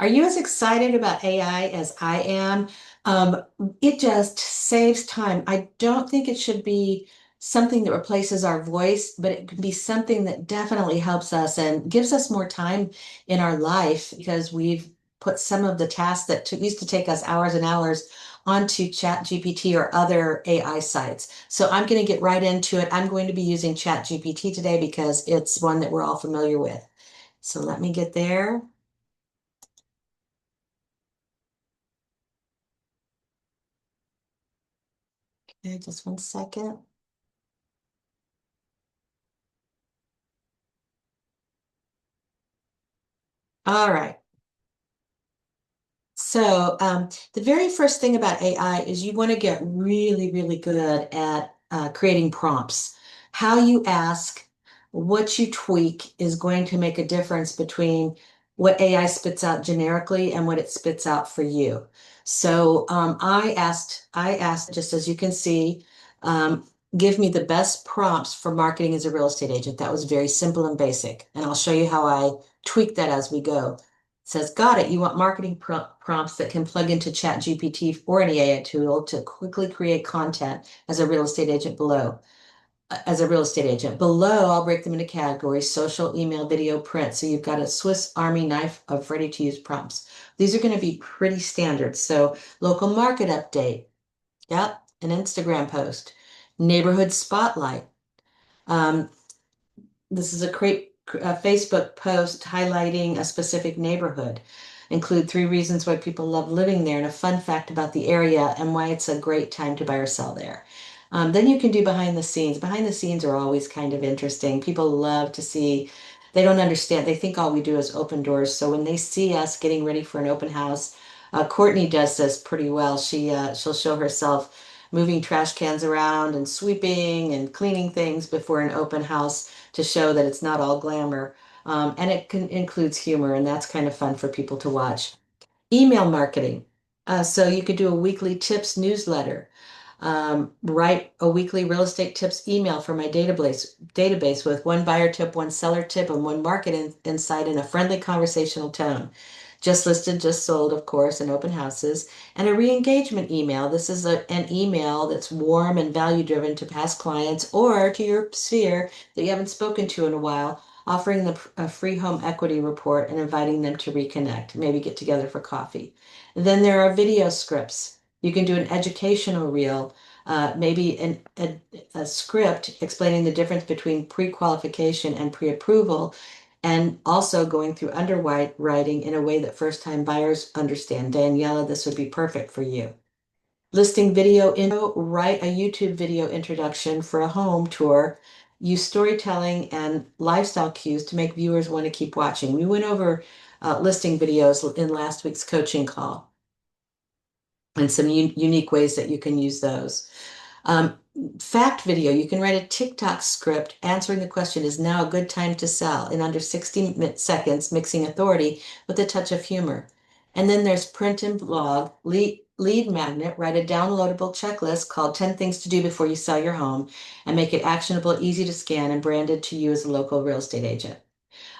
Are you as excited about AI as I am? Um, it just saves time. I don't think it should be something that replaces our voice, but it can be something that definitely helps us and gives us more time in our life because we've put some of the tasks that used to take us hours and hours onto ChatGPT or other AI sites. So I'm going to get right into it. I'm going to be using ChatGPT today because it's one that we're all familiar with. So let me get there. Okay, just one second. All right. So, the very first thing about AI is you want to get really, really good at creating prompts. How you ask, what you tweak is going to make a difference between what AI spits out generically and what it spits out for you. So, I asked, just as you can see, um, give me the best prompts for marketing as a real estate agent. That was very simple and basic, and I'll show you how I tweak that as we go. Says, got it. You want marketing prompts that can plug into ChatGPT or any AI tool to quickly create content as a real estate agent below. As a real estate agent. Below, I'll break them into categories: social, email, video, print. So you've got a Swiss Army knife of ready to use prompts. These are going to be pretty standard. So local market update. Yep. An Instagram post. Neighborhood spotlight. Um, this is a Facebook post highlighting a specific neighborhood. Include 3 reasons why people love living there and a fun fact about the area and why it's a great time to buy or sell there. Then you can do behind the scenes. Behind the scenes are always kind of interesting. People love to see, they don't understand. They think all we do is open doors. So when they see us getting ready for an open house, Courtney does this pretty well. She'll show herself moving trash cans around and sweeping and cleaning things before an open house to show that it's not all glamour. And includes humor, and that's kind of fun for people to watch. Email marketing. So you could do a weekly tips newsletter. Write a weekly real estate tips email for my database with one buyer tip, one seller tip, and one market insight in a friendly conversational tone. Just listed, just sold, of course, and open houses. And a re-engagement email. This is an email that's warm and value driven to past clients or to your sphere that you haven't spoken to in a while, offering them a free home equity report and inviting them to reconnect, maybe get together for coffee. And then there are video scripts. You can do an educational reel, maybe a script explaining the difference between pre-qualification and pre-approval, and also going through underwriting in a way that first-time buyers understand. Daniela, this would be perfect for you. Listing video intro, write a YouTube video introduction for a home tour. Use storytelling and lifestyle cues to make viewers want to keep watching. We went over listing videos in last week's coaching call and some unique ways that you can use those. Um, Fact video, you can write a TikTok script answering the question, is now a good time to sell, in under 60 seconds, mixing authority with a touch of humor. And then there's print and blog, lead magnet, write a downloadable checklist called 10 things to do before you sell your home and make it actionable, easy to scan, and branded to you as a local real estate agent.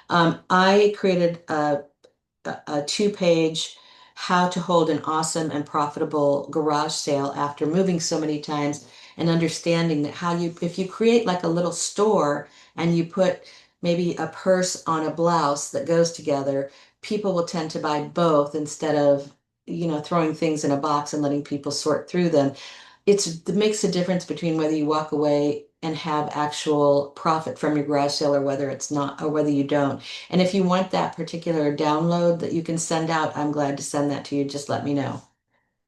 I created a 2-page how to hold an awesome and profitable garage sale after moving so many times, and understanding that how you, if you create like a little store and you put maybe a purse on a blouse that goes together, people will tend to buy both instead of, throwing things in a box and letting people sort through them. It makes a difference between whether you walk away and have actual profit from your garage sale or whether it's not, or whether you don't. And if you want that particular download that you can send out, I'm glad to send that to you. Just let me know.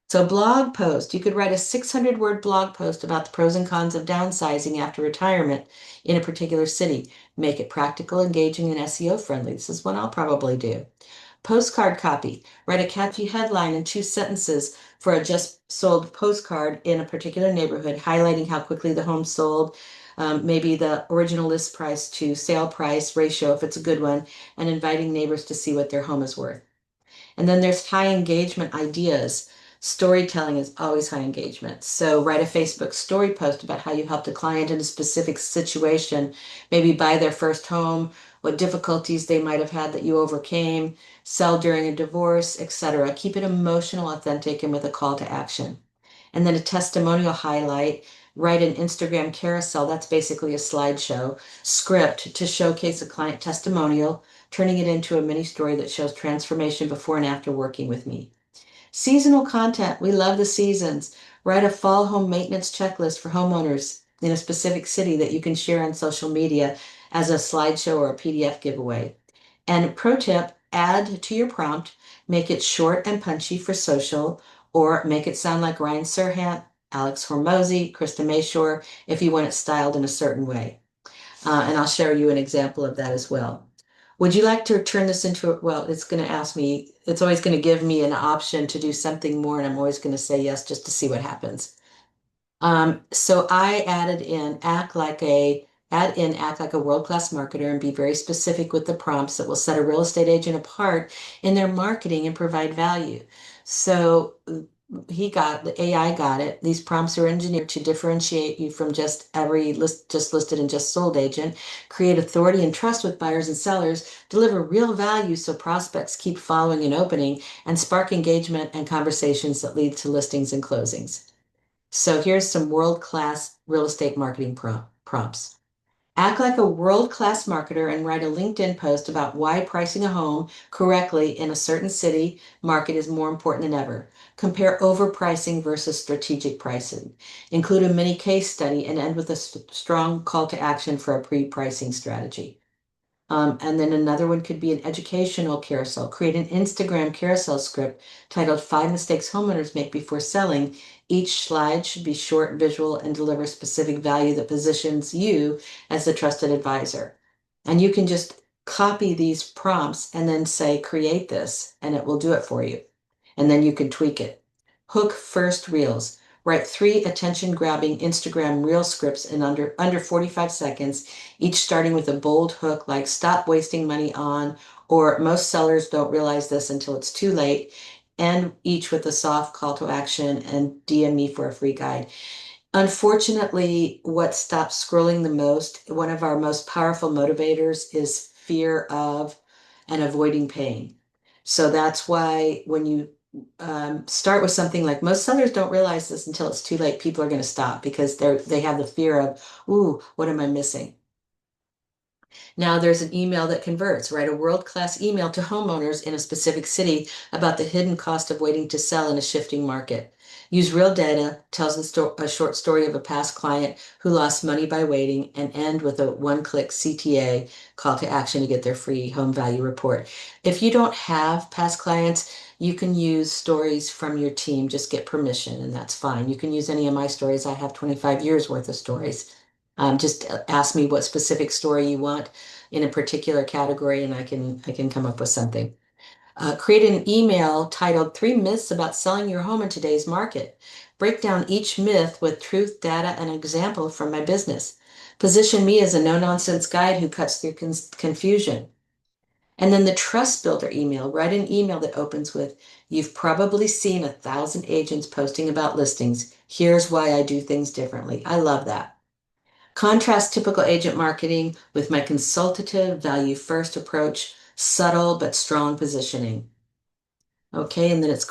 So blog post, you could write a 600-word blog post about the pros and cons of downsizing after retirement in a particular city. Make it practical, engaging, and SEO friendly. This is what I'll probably do. Postcard copy. Write a catchy headline in 2 sentences for a just sold postcard in a particular neighborhood, highlighting how quickly the home sold, maybe the original list price to sale price ratio, if it's a good one, and inviting neighbors to see what their home is worth. And then there's high engagement ideas. Storytelling is always high engagement. So write a Facebook story post about how you helped a client in a specific situation, maybe buy their first home, what difficulties they might have had that you overcame, sell during a divorce, etc. Keep it emotional, authentic, and with a call to action. And then a testimonial highlight, write an Instagram carousel. That's basically a slideshow script to showcase a client testimonial, turning it into a mini story that shows transformation before and after working with me. Seasonal content. We love the seasons. Write a fall home maintenance checklist for homeowners in a specific city that you can share on social media as a slideshow or a PDF giveaway. And pro tip, add to your prompt, make it short and punchy for social, or make it sound like Ryan Serhant, Alex Hormozy, Krista Mayshore, if you want it styled in a certain way. And I'll share you an example of that as well. Would you like to turn this into, well, it's going to ask me, it's always going to give me an option to do something more, and I'm always going to say yes just to see what happens. So I add like a world-class marketer and be very specific with the prompts that will set a real estate agent apart in their marketing and provide value. So the AI got it. These prompts are engineered to differentiate you from just every just listed and just sold agent, create authority and trust with buyers and sellers, deliver real value so prospects keep following and opening, and spark engagement and conversations that lead to listings and closings. So here's some world-class real estate marketing prompts. Act like a world-class marketer and write a LinkedIn post about why pricing a home correctly in a certain city market is more important than ever. Compare overpricing versus strategic pricing. Include a mini case study and end with a strong call to action for a pre-pricing strategy. And then another one could be an educational carousel. Create an Instagram carousel script titled 5 Mistakes Homeowners Make Before Selling. Each slide should be short, visual, and deliver specific value that positions you as the trusted advisor. And you can just copy these prompts and then say, create this, and it will do it for you. And then you can tweak it. Hook first reels. Write 3 attention-grabbing Instagram reel scripts in under 45 seconds, each starting with a bold hook like stop wasting money on, or most sellers don't realize this until it's too late, and each with a soft call to action and DM me for a free guide. Unfortunately, what stops scrolling the most, one of our most powerful motivators is fear of and avoiding pain. So that's why when you start with something like most sellers don't realize this until it's too late, people are going to stop because they have the fear of, ooh, what am I missing? Now there's an email that converts. Write a world-class email to homeowners in a specific city about the hidden cost of waiting to sell in a shifting market. Use real data, tells a short story of a past client who lost money by waiting, and end with a one-click CTA call to action to get their free home value report. If you don't have past clients, you can use stories from your team. Just get permission, and that's fine. You can use any of my stories. I have 25 years worth of stories. Just ask me what specific story you want in a particular category, and I can come up with something. Create an email titled 3 Myths About Selling Your Home in Today's Market. Break down each myth with truth, data, and example from my business. Position me as a no-nonsense guide who cuts through confusion. And then the trust builder email. Write an email that opens with, you've probably seen 1,000 agents posting about listings. Here's why I do things differently. I love that. Contrast typical agent marketing with my consultative value first approach, subtle but strong positioning. Okay, and then it's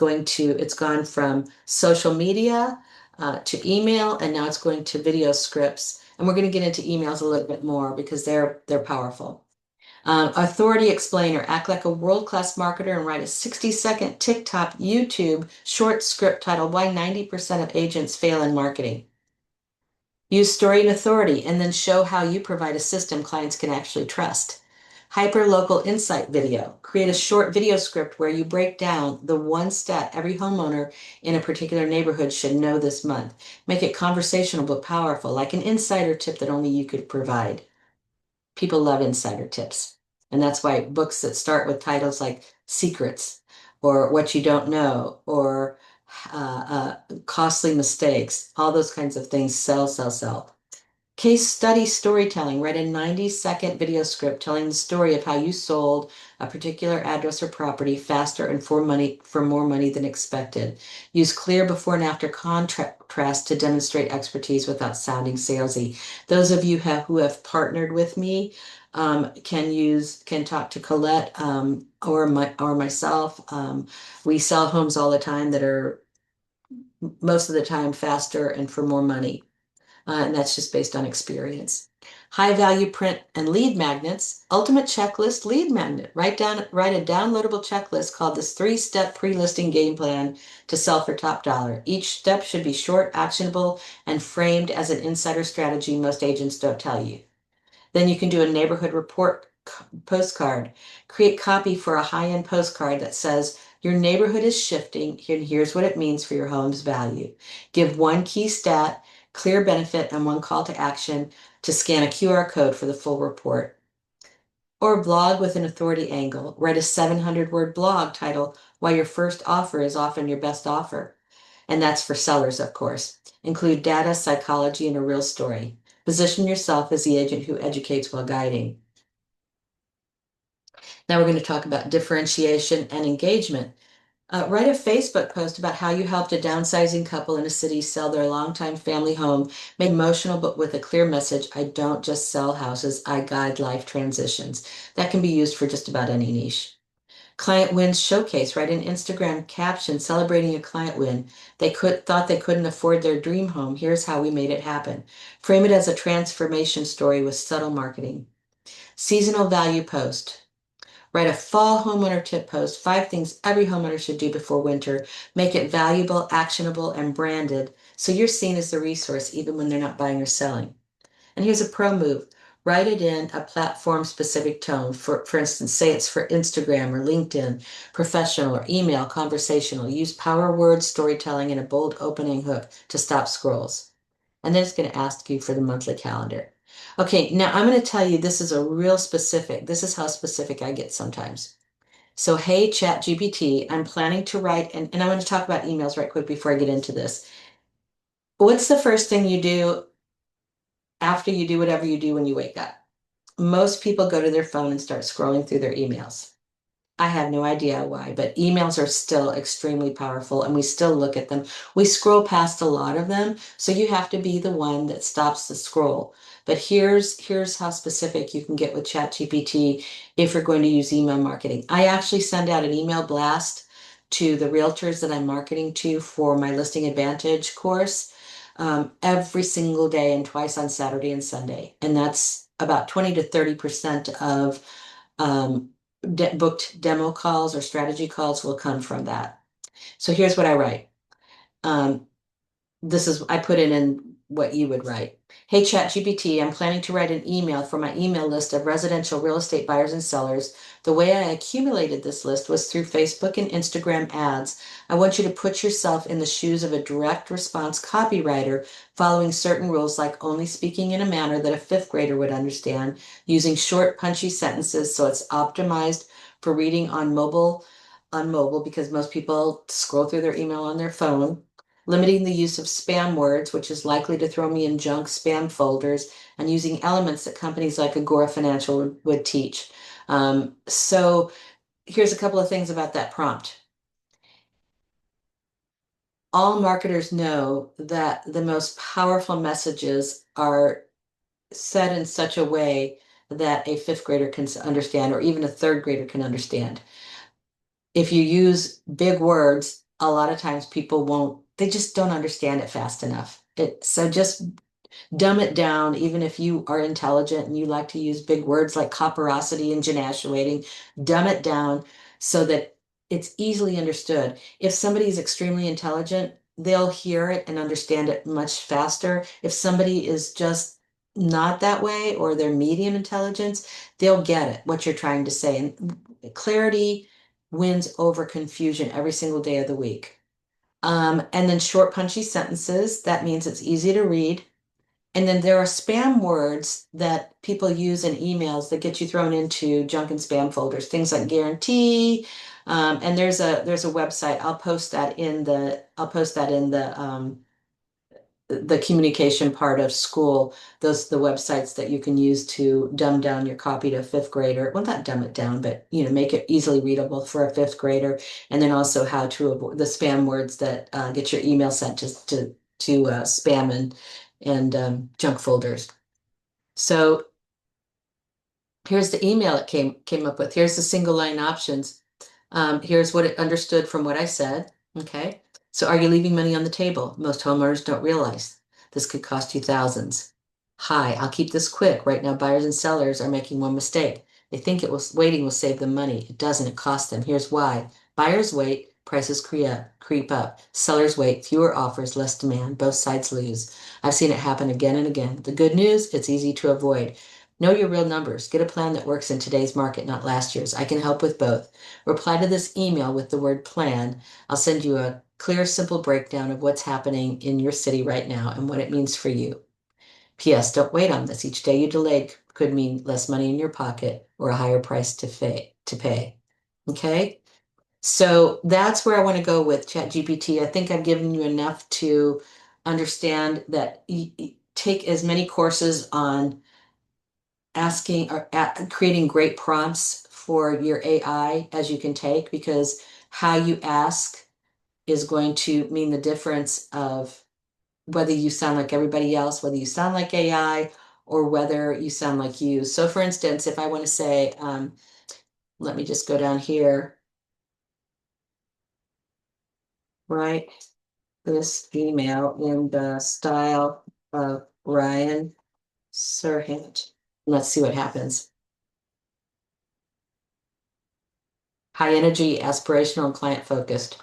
gone from social media to email, and now it's going to video scripts. And we're going to get into emails a little bit more because they're powerful. Authority explainer, act like a world-class marketer and write a 60-second TikTok, YouTube short script titled Why 90% of Agents Fail in Marketing. Use story and authority, and then show how you provide a system clients can actually trust. Hyper-local insight video. Create a short video script where you break down the one stat every homeowner in a particular neighborhood should know this month. Make it conversational but powerful, like an insider tip that only you could provide. People love insider tips. And that's why books that start with titles like Secrets or What You Don't Know or Costly Mistakes, all those kinds of things sell, sell, sell. Case study storytelling. Write a 90-second video script telling the story of how you sold a particular address or property faster and for more money than expected. Use clear before and after contrast to demonstrate expertise without sounding salesy. Those of you who have partnered with me can talk to Colette or myself. We sell homes all the time that are most of the time faster and for more money. And that's just based on experience. High value print and lead magnets, ultimate checklist lead magnet. Write a downloadable checklist called this 3-step pre-listing game plan to sell for top dollar. Each step should be short, actionable, and framed as an insider strategy most agents don't tell you. Then you can do a neighborhood report postcard. Create copy for a high-end postcard that says, your neighborhood is shifting, and here's what it means for your home's value. Give one key stat, clear benefit, and one call to action to scan a QR code for the full report. Or blog with an authority angle. Write a 700-word blog title, Why Your First Offer is Often Your Best Offer. And that's for sellers, of course. Include data, psychology, and a real story. Position yourself as the agent who educates while guiding. Now we're going to talk about differentiation and engagement. Write a Facebook post about how you helped a downsizing couple in a city sell their longtime family home, made emotional but with a clear message. I don't just sell houses, I guide life transitions. That can be used for just about any niche. Client wins showcase. Write an Instagram caption celebrating a client win. Thought they couldn't afford their dream home. Here's how we made it happen. Frame it as a transformation story with subtle marketing. Seasonal value post. Write a fall homeowner tip post, 5 things every homeowner should do before winter. Make it valuable, actionable, and branded so you're seen as the resource even when they're not buying or selling. And here's a pro move. Write it in a platform specific tone. For instance, say it's for Instagram or LinkedIn, professional or email, conversational. Use power words, storytelling, and a bold opening hook to stop scrolls. And then it's going to ask you for the monthly calendar. Okay, now I'm going to tell you this is a real specific, this is how specific I get sometimes. So, hey, ChatGPT, I'm planning to write, and I'm going to talk about emails right quick before I get into this. What's the first thing you do after you do whatever you do when you wake up? Most people go to their phone and start scrolling through their emails. I have no idea why, but emails are still extremely powerful and we still look at them. We scroll past a lot of them, so you have to be the one that stops the scroll. But here's how specific you can get with ChatGPT if you're going to use email marketing. I actually send out an email blast to the realtors that I'm marketing to for my Listing Advantage course every single day and twice on Saturday and Sunday. And that's about 20 to 30% of um, booked demo calls or strategy calls will come from that. So here's what I write. Um, I put it in what you would write. Hey, ChatGPT, I'm planning to write an email for my email list of residential real estate buyers and sellers. The way I accumulated this list was through Facebook and Instagram ads. I want you to put yourself in the shoes of a direct response copywriter, following certain rules like only speaking in a manner that a fifth grader would understand, using short, punchy sentences so it's optimized for reading on mobile because most people scroll through their email on their phone, limiting the use of spam words, which is likely to throw me in junk spam folders, and using elements that companies like Agora Financial would teach. So here's a couple of things about that prompt. All marketers know that the most powerful messages are said in such a way that a fifth grader can understand, or even a third grader can understand. If you use big words, a lot of times people they just don't understand it fast enough. So just dumb it down, even if you are intelligent and you like to use big words like coporosity and genatuating, dumb it down so that it's easily understood. If somebody is extremely intelligent, they'll hear it and understand it much faster. If somebody is just not that way or they're medium intelligence, they'll get it, what you're trying to say. And clarity wins over confusion every single day of the week. And then short, punchy sentences. That means it's easy to read. And then there are spam words that people use in emails that get you thrown into junk and spam folders, things like guarantee. And there's a website. I'll post that in the the communication part of school, those the websites that you can use to dumb down your copy to a fifth grader. Well, not dumb it down, but make it easily readable for a fifth grader. And then also how to avoid the spam words that get your email sent to spam and junk folders. So here's the email it came up with. Here's the single line options. Here's what it understood from what I said. Okay. So are you leaving money on the table? Most homeowners don't realize this could cost you thousands. Hi, I'll keep this quick. Right now, buyers and sellers are making one mistake. They think waiting will save them money. It doesn't, it costs them. Here's why. Buyers wait, prices creep up. Sellers wait, fewer offers, less demand. Both sides lose. I've seen it happen again and again. The good news, it's easy to avoid. Know your real numbers. Get a plan that works in today's market, not last year's. I can help with both. Reply to this email with the word plan. I'll send you a clear, simple breakdown of what's happening in your city right now and what it means for you. P.S. Don't wait on this. Each day you delayed could mean less money in your pocket or a higher price to pay. Okay? So that's where I want to go with ChatGPT. I think I've given you enough to understand that take as many courses on asking or creating great prompts for your AI as you can take, because how you ask is going to mean the difference of whether you sound like everybody else, whether you sound like AI, or whether you sound like you. So for instance, if I want to say, let me just go down here, write this email in the style of Ryan Serhant. Let's see what happens. High energy, aspirational, and client focused.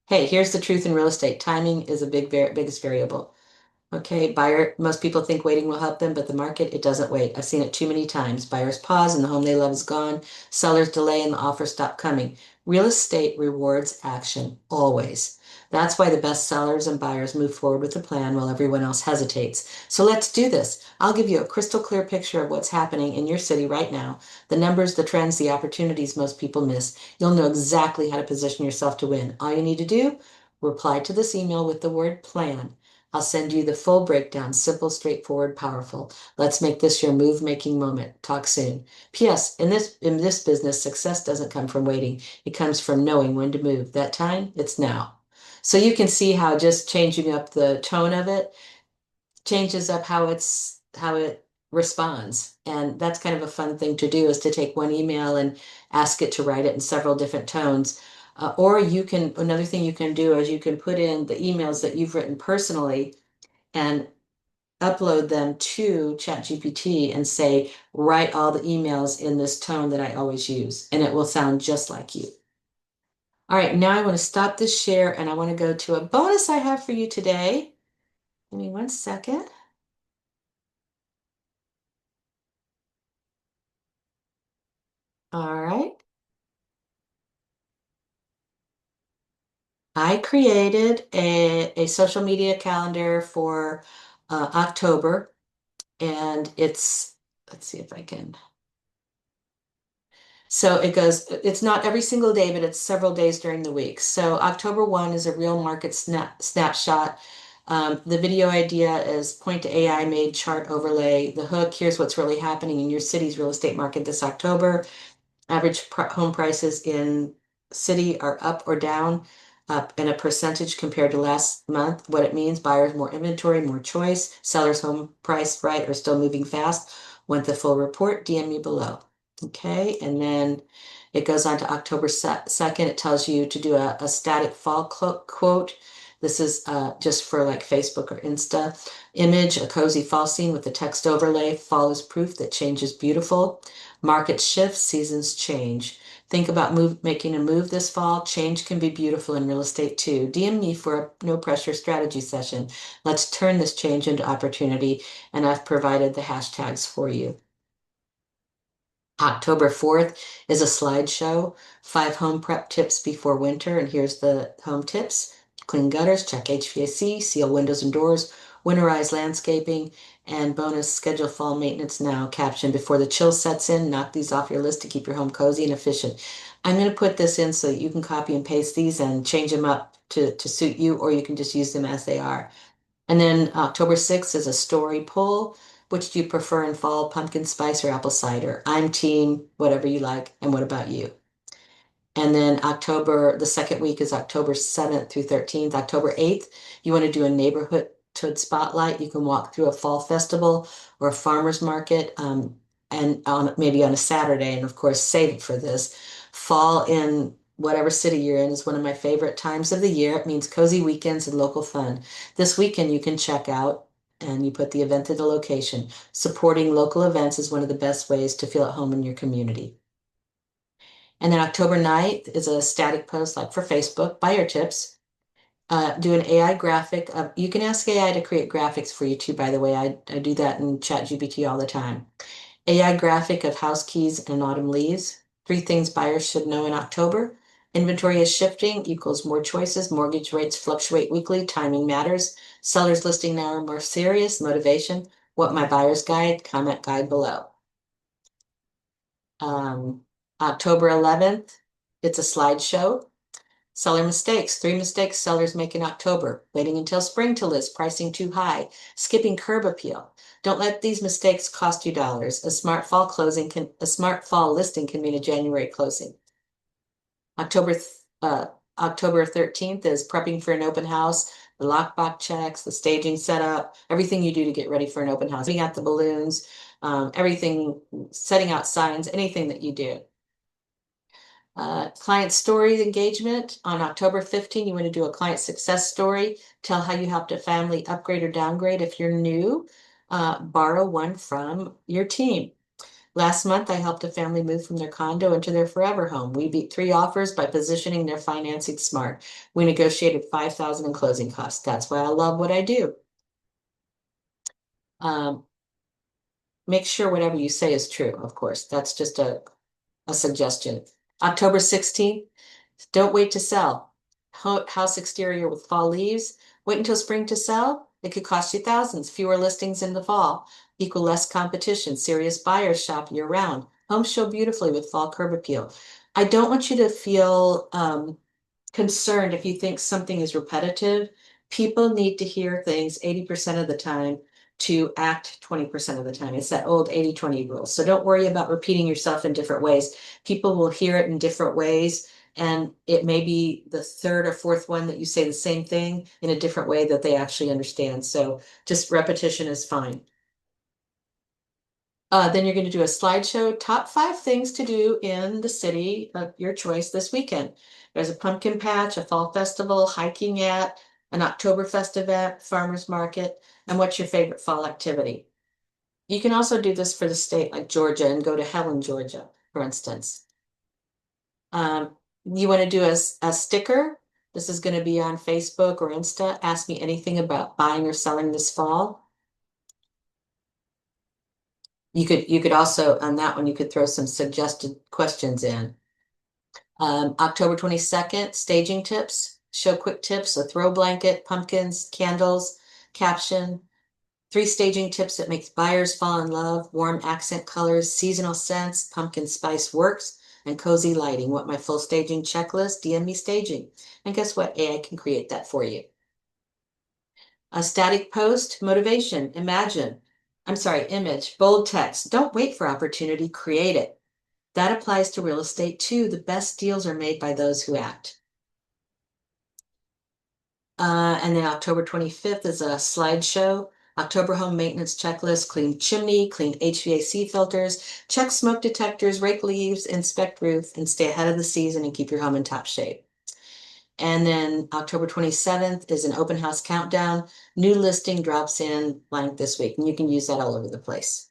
Hey, here's the truth in real estate. Timing is a biggest variable. Okay, most people think waiting will help them, but the market, it doesn't wait. I've seen it too many times. Buyers pause and the home they love is gone. Sellers delay and the offers stop coming. Real estate rewards action, always. That's why the best sellers and buyers move forward with a plan while everyone else hesitates. So let's do this. I'll give you a crystal clear picture of what's happening in your city right now, the numbers, the trends, the opportunities most people miss. You'll know exactly how to position yourself to win. All you need to do, reply to this email with the word plan. I'll send you the full breakdown, simple, straightforward, powerful. Let's make this your move-making moment. Talk soon. P.S. In this business, success doesn't come from waiting. It comes from knowing when to move. That time, it's now. So you can see how just changing up the tone of it changes up how it responds. And that's kind of a fun thing to do, is to take one email and ask it to write it in several different tones. Or another thing you can do is you can put in the emails that you've written personally and upload them to ChatGPT and say, write all the emails in this tone that I always use, and it will sound just like you. All right, now I want to stop this share and I want to go to a bonus I have for you today. Give me one second. All right. I created a social media calendar for October, and let's see if I can. So it's not every single day, but it's several days during the week. So October 1 is a real market snapshot. The video idea is point to AI made chart overlay. The hook, here's what's really happening in your city's real estate market this October. Average home prices in city are up or down, up in a percentage compared to last month. What it means, buyers more inventory, more choice. Sellers home price right are still moving fast. Want the full report? DM me below. Okay, and then it goes on to October 2nd. It tells you to do a static fall quote. This is just for like Facebook or Insta. Image, a cozy fall scene with a text overlay. Fall is proof that change is beautiful. Market shifts, seasons change. Think about making a move this fall. Change can be beautiful in real estate too. DM me for a no pressure strategy session. Let's turn this change into opportunity, and I've provided the hashtags for you. October 4th is a slideshow, 5 home prep tips before winter. And here's the home tips. Clean gutters, check HVAC, seal windows and doors, winterize landscaping, and bonus, schedule fall maintenance now. Caption, before the chill sets in, knock these off your list to keep your home cozy and efficient. I'm going to put this in so that you can copy and paste these and change them up to suit you, or you can just use them as they are. And then October 6th is a story poll. Which do you prefer in fall, pumpkin spice or apple cider? I'm team whatever you like. And what about you? And then the second week is October 7th through 13th. October 8th, you want to do a neighborhood spotlight. You can walk through a fall festival or a farmer's market, and maybe on a Saturday. And of course, save it for this. Fall in whatever city you're in is one of my favorite times of the year. It means cozy weekends and local fun. This weekend, you can check out and you put the event to the location. Supporting local events is one of the best ways to feel at home in your community. And then October 9th is a static post like for Facebook, buyer tips. Do an AI graphic of, you can ask AI to create graphics for you too, by the way. I do that in ChatGPT all the time. AI graphic of house keys and autumn leaves. 3 things buyers should know in October. Inventory is shifting equals more choices. Mortgage rates fluctuate weekly. Timing matters. Sellers listing now are more serious. Motivation. What my buyer's guide? Comment guide below. Um, October 11th, it's a slideshow. Seller mistakes. 3 mistakes sellers make in October. Waiting until spring to list. Pricing too high. Skipping curb appeal. Don't let these mistakes cost you dollars. A smart fall listing can mean a January closing. October uh, October 13th is prepping for an open house. The lockbox checks, the staging setup, everything you do to get ready for an open house. Setting out the balloons, everything, setting out signs, anything that you do. Client story engagement on October 15th, you want to do a client success story. Tell how you helped a family upgrade or downgrade. If you're new, borrow one from your team. Last month, I helped a family move from their condo into their forever home. We beat 3 offers by positioning their financing smart. We negotiated $5,000 in closing costs. That's why I love what I do. Um, make sure whatever you say is true, of course. That's just a suggestion. October 16th, don't wait to sell. House exterior with fall leaves. Wait until spring to sell. It could cost you thousands. Fewer listings in the fall. Equal less competition. Serious buyers shop year round. Homes show beautifully with fall curb appeal. I don't want you to feel concerned if you think something is repetitive. People need to hear things 80% of the time to act 20% of the time. It's that old 80-20 rule. So don't worry about repeating yourself in different ways. People will hear it in different ways. And it may be the third or fourth one that you say the same thing in a different way that they actually understand. So just repetition is fine. Then you're going to do a slideshow, top 5 things to do in the city of your choice this weekend. There's a pumpkin patch, a fall festival, hiking at, an Oktoberfest event, farmer's market, and what's your favorite fall activity? You can also do this for the state like Georgia and go to Helen, Georgia, for instance. Um, you want to do a sticker? This is going to be on Facebook or Insta. Ask me anything about buying or selling this fall. You could also on that one you could throw some suggested questions in. October 22nd, staging tips. Show quick tips, a throw blanket, pumpkins, candles, caption. 3 staging tips that makes buyers fall in love, warm accent colors, seasonal scents, pumpkin spice works, and cozy lighting. Want my full staging checklist? DM me staging. And guess what? AI can create that for you. A static post, motivation, image, bold text. Don't wait for opportunity, create it. That applies to real estate too. The best deals are made by those who act. And then October 25th is a slideshow. October home maintenance checklist, clean chimney, clean HVAC filters, check smoke detectors, rake leaves, inspect roof, and stay ahead of the season and keep your home in top shape. And then October 27th is an open house countdown. New listing drops in blank this week, and you can use that all over the place.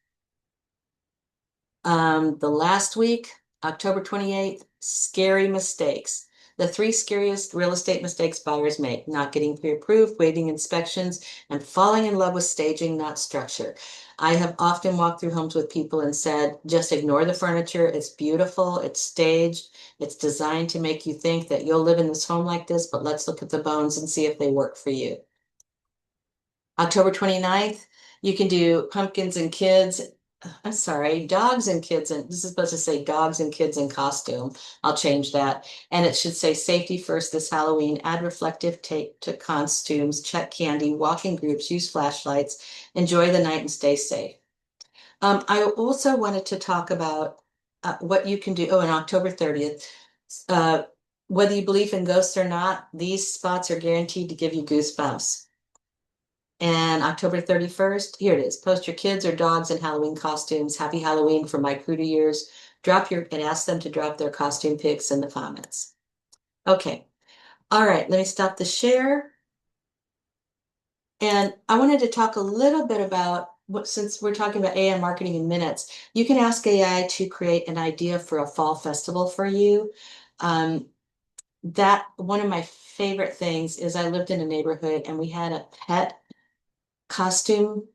The last week, October 28th, scary mistakes. The 3 scariest real estate mistakes buyers make: not getting pre-approved, waiving inspections, and falling in love with staging, not structure. I have often walked through homes with people and said, just ignore the furniture. It's beautiful. It's staged. It's designed to make you think that you'll live in this home like this, but let's look at the bones and see if they work for you. October 29th, you can do pumpkins and kids. I'm sorry, dogs and kids, and this is supposed to say dogs and kids in costume. I'll change that. And it should say safety first this Halloween. Add reflective tape to costumes, check candy, walk in groups, use flashlights, enjoy the night and stay safe. I also wanted to talk about what you can do. Oh, on October 30th, uh, whether you believe in ghosts or not, these spots are guaranteed to give you goosebumps. And October 31st, here it is. Post your kids or dogs in Halloween costumes. Happy Halloween from my crew to yours. Drop your and ask them to drop their costume pics in the comments. Okay. All right, let me stop the share. And I wanted to talk a little bit about what, since we're talking about AI marketing in minutes, you can ask AI to create an idea for a fall festival for you. Um, that one of my favorite things is I lived in a neighborhood and we had a pet costume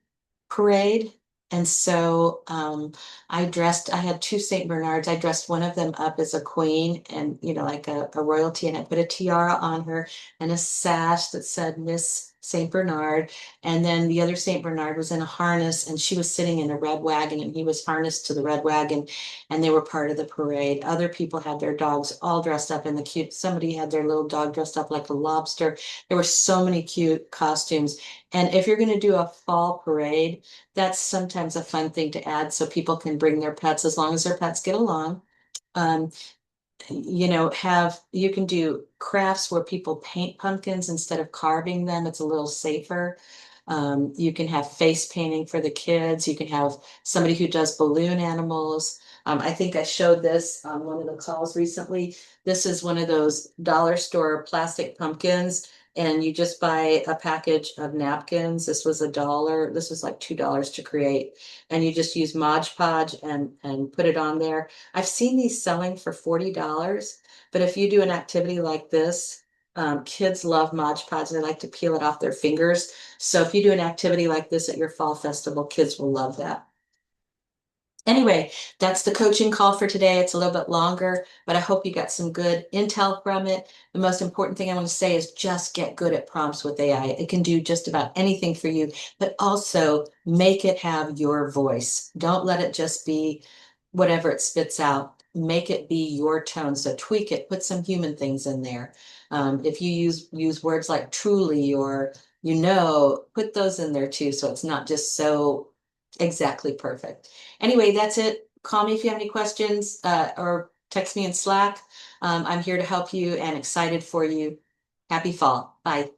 parade. And so I had two St. Bernards. I dressed one of them up as a queen and, like a royalty, and I put a tiara on her and a sash that said Miss St. Bernard. And then the other St. Bernard was in a harness and she was sitting in a red wagon and he was harnessed to the red wagon and they were part of the parade. Other people had their dogs all dressed up in the cute, somebody had their little dog dressed up like a lobster. There were so many cute costumes. And if you're going to do a fall parade, that's sometimes a fun thing to add so people can bring their pets as long as their pets get along. Um, you can do crafts where people paint pumpkins instead of carving them. It's a little safer. You can have face painting for the kids. You can have somebody who does balloon animals. I think I showed this on one of the calls recently. This is one of those dollar store plastic pumpkins, and you just buy a package of napkins. This was $1. This was like $2 to create, and you just use Mod Podge and put it on there. I've seen these selling for $40, but if you do an activity like this, kids love Mod Podge. They like to peel it off their fingers. So if you do an activity like this at your fall festival, kids will love that. Anyway, that's the coaching call for today. It's a little bit longer, but I hope you got some good intel from it. The most important thing I want to say is just get good at prompts with AI. It can do just about anything for you, but also make it have your voice. Don't let it just be whatever it spits out. Make it be your tone. So tweak it, put some human things in there. If you use words like truly or put those in there too. So it's not just so exactly perfect. Anyway, that's it. Call me if you have any questions or text me in Slack. I'm here to help you and excited for you. Happy fall. Bye.